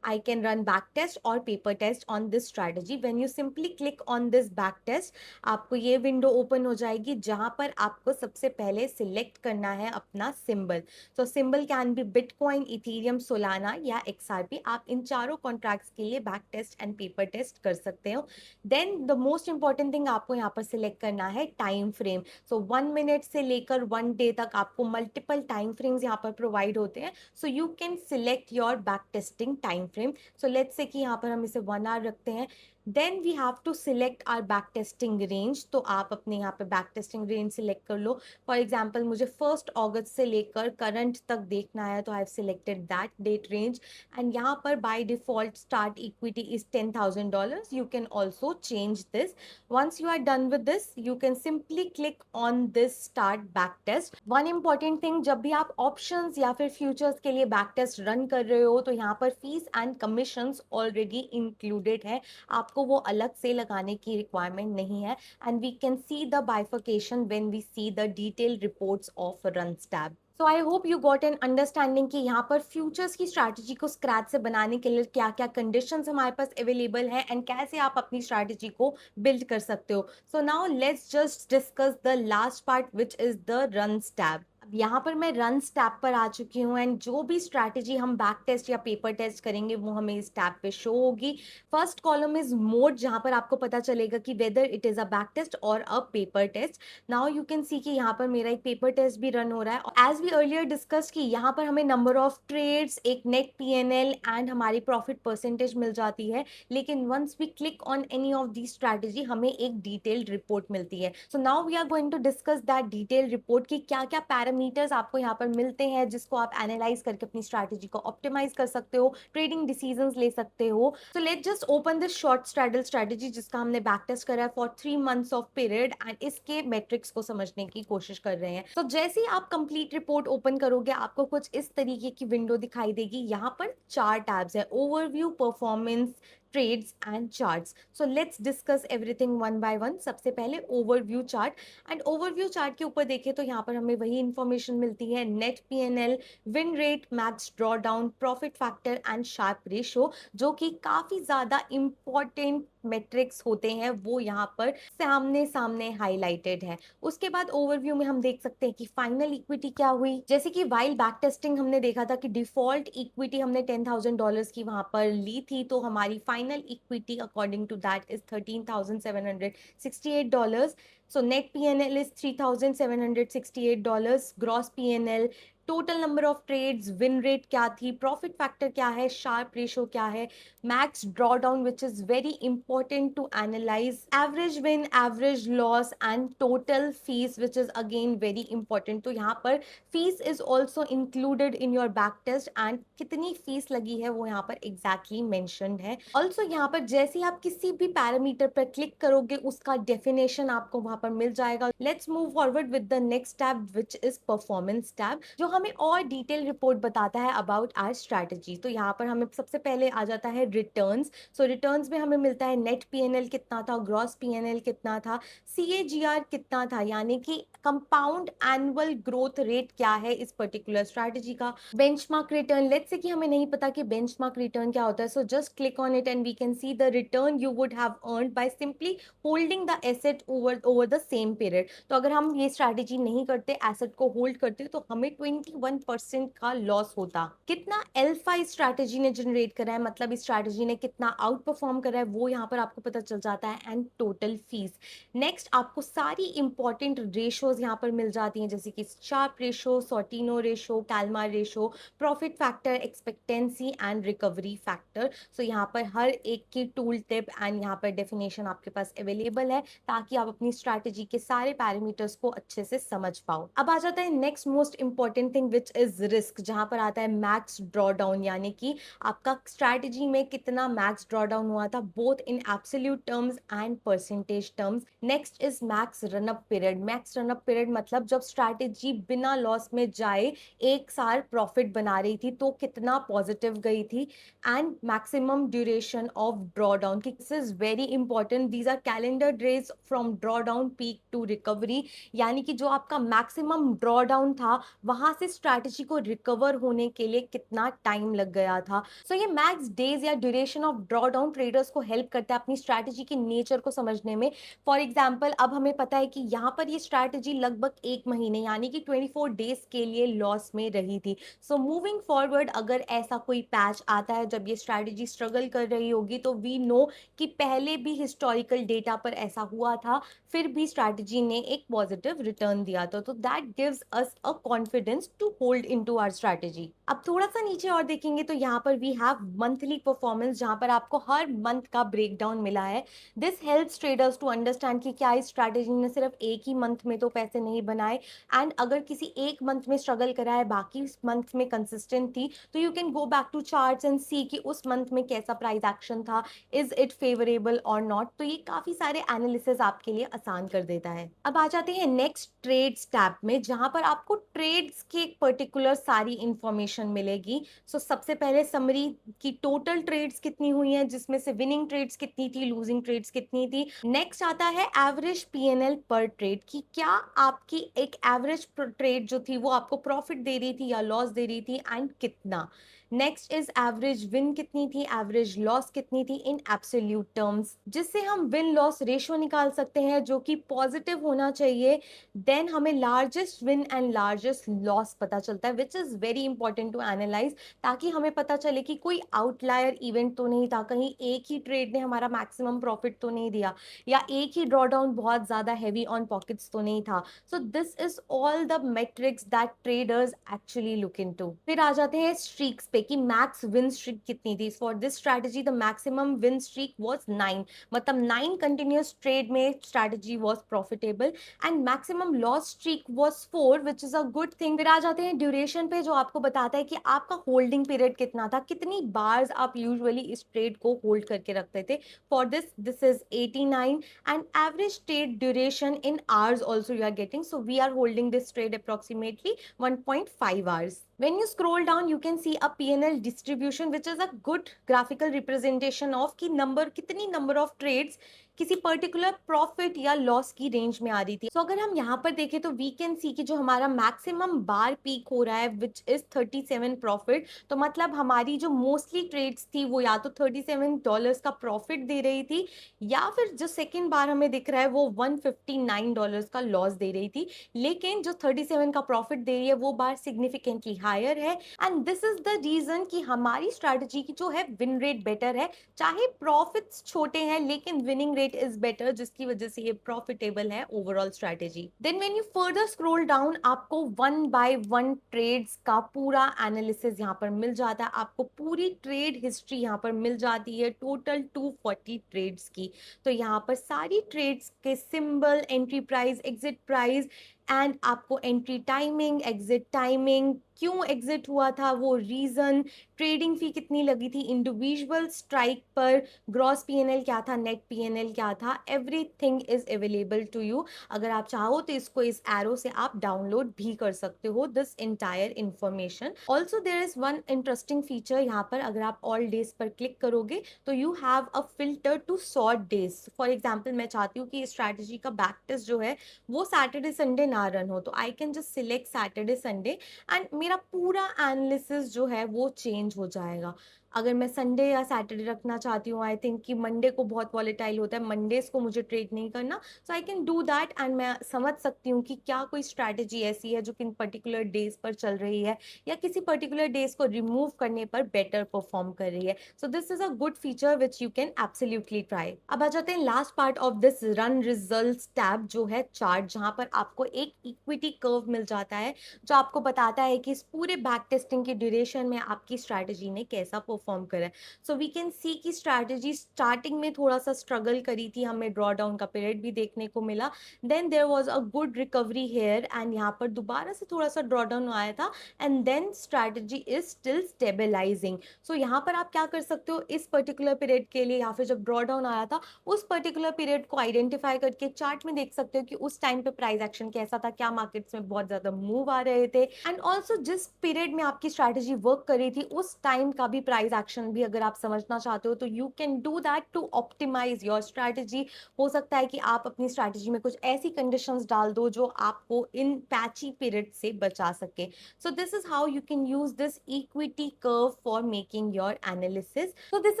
I can run back test or paper test on this strategy। When you simply click on this back test आपको ये window open हो जाएगी जहां पर आपको सबसे पहले select करना है अपना सिंबल। तो symbol can be Bitcoin, Ethereum, Solana या XRP। आप इन चारों कॉन्ट्रैक्ट्स के लिए back test and paper test कर सकते हो। Then the most important thing आपको यहाँ पर सिलेक्ट करना है टाइम फ्रेम। सो 1 मिनट से लेकर 1 डे तक आपको मल्टीपल टाइम फ्रेम्स यहाँ पर प्रोवाइड होते हैं। So you can select your back testing time frame. So let's say कि यहाँ पर हम इसे 1 आवर रखते हैं। Then we have to select our back testing range. तो आप अपने यहाँ पे बैक टेस्टिंग रेंज सिलेक्ट कर लो। फॉर एग्जाम्पल मुझे 1 अगस्त से लेकर करंट तक देखना है, तो I have selected that date range and यहाँ पर by default start equity is $10,000। You can also change this. Once you are done with this you can simply click on this start back test. One important thing, जब भी आप options या फिर futures के लिए back test run कर रहे हो तो यहाँ पर fees and commissions already included है, आपको वो अलग से लगाने की रिक्वायरमेंट नहीं है। And we can see the bifurcation when we see the detail reports of runs tab. So I hope you got an understanding कि यहाँ पर फ्यूचर्स की स्ट्रैटेजी को स्क्रैच से बनाने के लिए क्या क्या कंडीशंस हमारे पास अवेलेबल है एंड कैसे आप अपनी स्ट्रैटेजी को बिल्ड कर सकते हो। So now let's just discuss the last part which is the runs tab. अब यहाँ पर मैं रन्स टैब पर आ चुकी हूँ एंड जो भी स्ट्रैटेजी हम बैक टेस्ट या पेपर टेस्ट करेंगे वो हमें इस टैब पे शो होगी। फर्स्ट कॉलम इज मोड, जहाँ पर आपको पता चलेगा कि whether it is a back test और a paper test. Now you can see कि यहाँ पर मेरा एक पेपर टेस्ट भी रन हो रहा है। एज वी अर्लियर डिस्कस कि यहाँ पर हमें नंबर ऑफ ट्रेड्स, एक नेट पीएनएल एंड हमारी प्रॉफिट परसेंटेज मिल जाती है। लेकिन once we click on any of the strategy हमें एक डिटेल्ड रिपोर्ट मिलती है। So now we are going to discuss that detailed report कि क्या क्या पैरामीटर्स आपको यहाँ पर मिलते हैं जिसको आप एनालाइज करके अपनी स्ट्रैटेजी को ऑप्टिमाइज कर सकते हो, ट्रेडिंग डिसीजंस ले सकते हो। सो let's just open this short straddle strategy जिसका हमने बैक टेस्ट करा है for 3 months of period and इसके मेट्रिक्स को समझने की कोशिश कर रहे हैं। तो जैसे ही आप कंप्लीट रिपोर्ट ओपन करोगे आपको कुछ इस तरीके की विंडो दिखाई देगी। यहाँ पर 4 टैब्स है, overview, performance, trades and charts. So let's discuss everything one by one. सबसे पहले overview chart. And overview chart के ऊपर देखें तो यहाँ पर हमें वही इंफॉर्मेशन मिलती है, net PNL, win rate, max draw down, profit factor and Sharpe ratio, जो कि काफी ज्यादा इंपॉर्टेंट मेट्रिक्स होते हैं, वो यहाँ पर सामने सामने हाईलाइटेड है। उसके बाद ओवरव्यू में हम देख सकते हैं कि फाइनल इक्विटी क्या हुई। जैसे कि वाइल बैक टेस्टिंग हमने देखा था कि डिफॉल्ट इक्विटी हमने $10,000 की वहां पर ली थी, तो हमारी final equity according to that is $13,768। So net PNL is $3,768, gross PNL, total number of trades, win rate क्या थी, प्रॉफिट फैक्टर क्या है, शार्प रेशो क्या है, max drawdown which is very important to analyse, average win, average loss and total fees which is again very important. तो यहाँ पर fees is also included in your back test and कितनी fees लगी है वो यहाँ पर exactly mentioned है। ऑल्सो यहाँ पर जैसे आप किसी भी पैरामीटर पर क्लिक करोगे उसका डेफिनेशन आपको वहां पर मिल जाएगा। Let's move forward with the next tab which is performance tab, जो हमें और डिटेल रिपोर्ट बताता है अबाउट आवर स्ट्रैटेजी। तो यहाँ पर हमें सबसे पहले आ जाता है रिटर्न्स। सो रिटर्न्स में हमें मिलता है नेट पीएनएल कितना था, ग्रॉस पीएनएल कितना था, सीएजीआर कितना था, यानी कि कंपाउंड एनुअल ग्रोथ रेट क्या है इस पर्टिकुलर स्ट्रैटेजी का, बेंचमार्क रिटर्न। लेट्स से कि हमें नहीं पता कि बेंचमार्क रिटर्न क्या होता है, so just click on it and we can see the return you would have earned by simply holding the asset over the same period. तो अगर हम ये स्ट्रैटेजी नहीं करते, एसेट को होल्ड करते, तो हमें 21% का लॉस होता। कितना अल्फा इस स्ट्रैटेजी ने जनरेट करा है, मतलब इस स्ट्रैटेजी ने कितना आउट परफॉर्म करा है, वो यहाँ पर आपको पता चल जाता है, एंड टोटल फीस। नेक्स्ट आपको सारी इंपॉर्टेंट रेशोज यहाँ पर मिल जाती हैं, जैसे कि Sharpe ratio, Sortino ratio, Calmar ratio, profit factor, expectancy and recovery factor. So यहाँ पर हर एक की टूल टिप एंड यहाँ पर डेफिनेशन आपके पास अवेलेबल है ताकि आप अपनी स्ट्रैटेजी के सारे पैरामीटर्स को अच्छे से समझ पाओ। अब आ जाता है next most important thing which is risk, जहां पर आता है मैक्स ड्रॉ डाउन, यानी कि आपका स्ट्रैटेजी में कितना मैक्स ड्रॉ डाउन हुआ था, both in absolute terms and percentage terms. Next is max run up period. Max run up period मतलब जब स्ट्रैटेजी बिना लॉस में जाए एक साल प्रॉफिट बना रही थी तो कितना पॉजिटिव गई थी, and maximum duration of drawdown. This is very important, these are calendar days from drawdown peak to recovery, यानी कि जो आपका मैक्सिमम ड्रॉ डाउन था वहां से स्ट्रैटेजी को रिकवर होने के लिए कितना टाइम लग गया था। सो ये मैक्स डेज या duration of draw down traders को हेल्प करता है अपनी स्ट्रैटेजी की नेचर को समझने में। फॉर एग्जाम्पल अब हमें पता है कि यहाँ पर ये स्ट्रैटेजी लगभग 1 महीने यानी कि 24 डेज के लिए लॉस में रही थी। सो मूविंग फॉरवर्ड अगर ऐसा कोई पैच आता है जब ये स्ट्रैटेजी स्ट्रगल कर रही होगी, तो वी नो कि पहले भी हिस्टोरिकल डेटा पर ऐसा हुआ था, फिर भी स्ट्रैटेजी ने एक पॉजिटिव रिटर्न दिया था। तो that gives us a confidence to hold into our strategy. अब थोड़ा सा नीचे और देखेंगे तो यहाँ पर वी हैव मंथली परफॉर्मेंस, जहाँ पर आपको हर मंथ का ब्रेकडाउन मिला है। This helps traders to understand कि क्या इस स्ट्रैटेजी ने सिर्फ एक ही मंथ में तो पैसे नहीं बनाए, एंड अगर किसी एक मंथ में स्ट्रगल करा है बाकी मंथ में कंसिस्टेंट थी, तो you can go back to charts and see कि उस मंथ में कैसा प्राइस एक्शन था, इज इट फेवरेबल और नॉट। तो ये काफी सारे एनालिसिस आपके लिए आसान कर देता है। अब आ जाते हैं नेक्स्ट ट्रेड्स टैब में, जहां पर आपको ट्रेड्स के एक पर्टिकुलर सारी इंफॉर्मेशन मिलेगी। सो सबसे पहले समरी की टोटल ट्रेड्स कितनी हुई हैं, जिसमें से विनिंग ट्रेड्स कितनी थी, लूजिंग ट्रेड्स कितनी थी। नेक्स्ट आता है एवरेज पीएनएल पर ट्रेड की क्या आपकी एक एवरेज ट्रेड जो थी वो आपको प्रॉफिट दे रही थी या लॉस दे रही थी एंड कितना। नेक्स्ट इज एवरेज विन कितनी थी, एवरेज लॉस कितनी थी इन एब्सोल्यूट टर्म्स, जिससे हम विन लॉस रेशियो निकाल सकते हैं जो कि पॉजिटिव होना चाहिए। देन हमें largest win and largest loss पता चलता है, which is very important to analyse, ताकि हमें पता चले कि कोई आउटलायर इवेंट तो नहीं था, कहीं एक ही ट्रेड ने हमारा मैक्सिमम प्रॉफिट तो नहीं दिया, या एक ही ड्रॉडाउन बहुत ज्यादा हैवी ऑन पॉकेट्स तो नहीं था। सो this is all the matrix that traders actually look into. फिर आ जाते हैं स्ट्रीक्स पे कि मैक्स विन स्ट्रीक कितनी थी। For this strategy the maximum win streak was 9, मतलब 9 कंटिन्यूअस ट्रेड में strategy was profitable, and maximum loss streak was 4 which is a good thing. फिर आ जाते हैं ड्यूरेशन पे, जो आपको बताता है कि आपका होल्डिंग पीरियड कितना था, कितनी बार्स आप यूजुअली इस ट्रेड को होल्ड करके रखते थे। For this is 89, and average trade duration in hours also you are getting, so we are holding this trade approximately 1.5 hours. When you scroll down you can see a PNL distribution which is a good graphical representation of कि number कितनी number of trades किसी particular profit या loss की range में आ रही थी। अगर हम यहाँ पर देखें तो वी कैन सी कि जो हमारा मैक्सिमम बार पीक हो रहा है विच इज 37 प्रॉफिट, तो मतलब हमारी जो मोस्टली ट्रेड्स थी वो या तो $37 का प्रॉफिट दे रही थी, या फिर जो सेकेंड बार हमें दिख रहा है वो $159 का लॉस दे रही थी। लेकिन जो 37 का प्रॉफिट दे रही है वो बार सिग्निफिकेंटली हायर है, and this is the reason कि हमारी स्ट्रैटेजी की जो है विन रेट बेटर है, चाहे प्रॉफिट्स छोटे हैं लेकिन विनिंग रेट इज बेटर, जिसकी वजह से ये प्रॉफिटेबल है overall strategy. Then when you further scroll down आपको वन बाय वन ट्रेड्स का पूरा एनालिसिस यहाँ पर मिल जाता है, आपको पूरी ट्रेड हिस्ट्री यहाँ पर मिल जाती है, टोटल 240 ट्रेड्स की। तो यहाँ पर सारी ट्रेड्स के symbol, entry price, exit price, and आपको एंट्री टाइमिंग, एग्जिट टाइमिंग, क्यों एग्जिट हुआ था वो रीजन, ट्रेडिंग फी कितनी लगी थी इंडिविजुअल स्ट्राइक पर, ग्रॉस पीएनएल क्या था, नेट पीएनएल क्या था, everything is available to you. अगर आप चाहो तो इसको इस एरो से आप डाउनलोड भी कर सकते हो this entire information. Also there is one interesting feature यहाँ पर, अगर आप ऑल डेज पर क्लिक करोगे तो you have a filter to sort days. For example मैं चाहती हूँ कि स्ट्रैटेजी का बैक टेस्ट जो है वो सैटरडे संडे ना रन हो, तो I can just select Saturday Sunday and मेरा पूरा एनालिसिस जो है वो चेंज हो जाएगा। अगर मैं संडे या सैटरडे रखना चाहती हूँ, आई थिंक कि मंडे को बहुत वॉलेटाइल होता है, मंडेज को मुझे ट्रेड नहीं करना, so I can do that, and मैं समझ सकती हूँ कि क्या कोई स्ट्रैटेजी ऐसी है जो किन पर्टिकुलर डेज पर चल रही है या किसी पर्टिकुलर डेज को रिमूव करने पर बेटर परफॉर्म कर रही है। सो this is a good feature which you can absolutely try. अब आ जाते हैं last part of this run results tab, जो है चार्ट, जहां पर आपको एक इक्विटी कर्व मिल जाता है जो आपको बताता है कि इस पूरे बैक टेस्टिंग के ड्यूरेशन में आपकी स्ट्रैटेजी ने कैसा परफॉर्म करा है। सो वी कैन सी कि स्ट्रैटेजी स्टार्टिंग में थोड़ा सा स्ट्रगल करी थी, हमें ड्रॉ डाउन का पीरियड भी देखने को मिला, then there was a good recovery here, and यहाँ पर दोबारा से थोड़ा सा ड्रॉ डाउन आया था, and then strategy is still stabilizing. So यहाँ पर आप क्या कर सकते हो, इस पर्टिकुलर पीरियड के लिए या फिर जब ड्रॉ डाउन आया था उस पर्टिकुलर पीरियड को आइडेंटिफाई करके चार्ट में देख सकते हो कि उस टाइम पे प्राइस एक्शन कैसा था, क्या मार्केट्स में बहुत ज्यादा मूव आ रहे थे, एंड ऑल्सो जिस पीरियड में आपकी स्ट्रैटेजी वर्क कर रही थी उस टाइम का भी प्राइस एक्शन भी अगर आप समझना चाहते हो तो you can do that to optimise your strategy. हो सकता है कि आप अपनी स्ट्रैटेजी में कुछ ऐसी कंडीशंस डाल दो जो आपको इन पैची पीरियड से बचा सके। So this is how you can use this equity curve for making your analysis. So this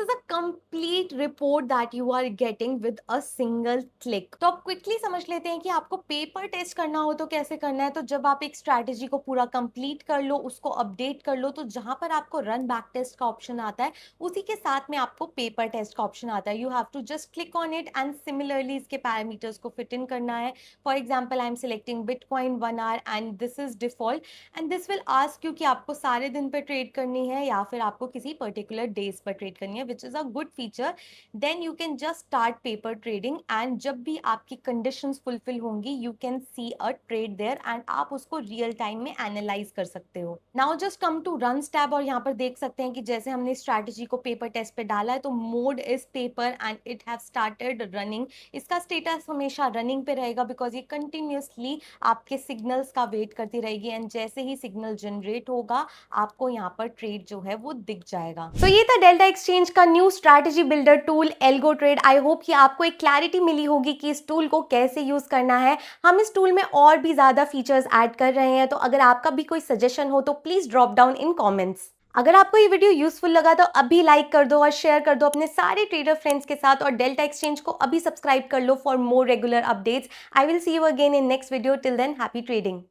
is a complete report that you are getting with a single click. तो आप quickly समझ लेते हैं कि आपको पेपर टेस्ट करना हो तो कैसे करना है। तो जब आप एक स्ट्रैटेजी को पूरा कंप्लीट कर लो, उसको अपडेट कर लो, तो जहां पर आपको रन बैक टेस्ट का ऑप्शन आता है उसी के साथ में आपको पेपर टेस्ट का ऑप्शन आता है। You have to just click on it and similarly इसके पैरामीटर्स को फिट इन करना है। For example I am selecting Bitcoin 1 hour and this is default, and this will ask you कि आपको सारे दिन पर ट्रेड करनी है या फिर आपको किसी पर्टिकुलर डेज पर ट्रेड करनी है, which is a good feature. Then you can just start paper trading, and जब भी आपकी कंडीशंस फुलफिल होंगी you can see a trade there and आप उसको रियल टाइम में एनालाइज कर सकते हो। Now just come to run tab, और यहाँ पर देख सकते हैं कि जैसे हमने हमने स्ट्रैटेजी को पेपर टेस्ट पे डाला है तो mode is paper and it have started running. इसका स्टेटस हमेशा रनिंग पे रहेगा बिकॉज ये कंटिन्यूसली आपके सिग्नल्स का वेट करती रहेगी एंड जैसे ही सिग्नल जनरेट होगा आपको यहाँ पर ट्रेड जो है वो दिख जाएगा। तो ये था डेल्टा एक्सचेंज का new strategy builder tool algo trade. I hope कि आपको एक क्लैरिटी मिली होगी कि इस टूल को कैसे यूज करना है। हम इस टूल में और भी ज्यादा फीचर्स ऐड कर रहे हैं, तो अगर आपका भी कोई सजेशन हो तो please drop down in comments. अगर आपको ये वीडियो यूजफुल लगा तो अभी लाइक कर दो और शेयर कर दो अपने सारे ट्रेडर फ्रेंड्स के साथ, और डेल्टा एक्सचेंज को अभी सब्सक्राइब कर लो for more regular updates. I will see you again in next video. Till then happy trading.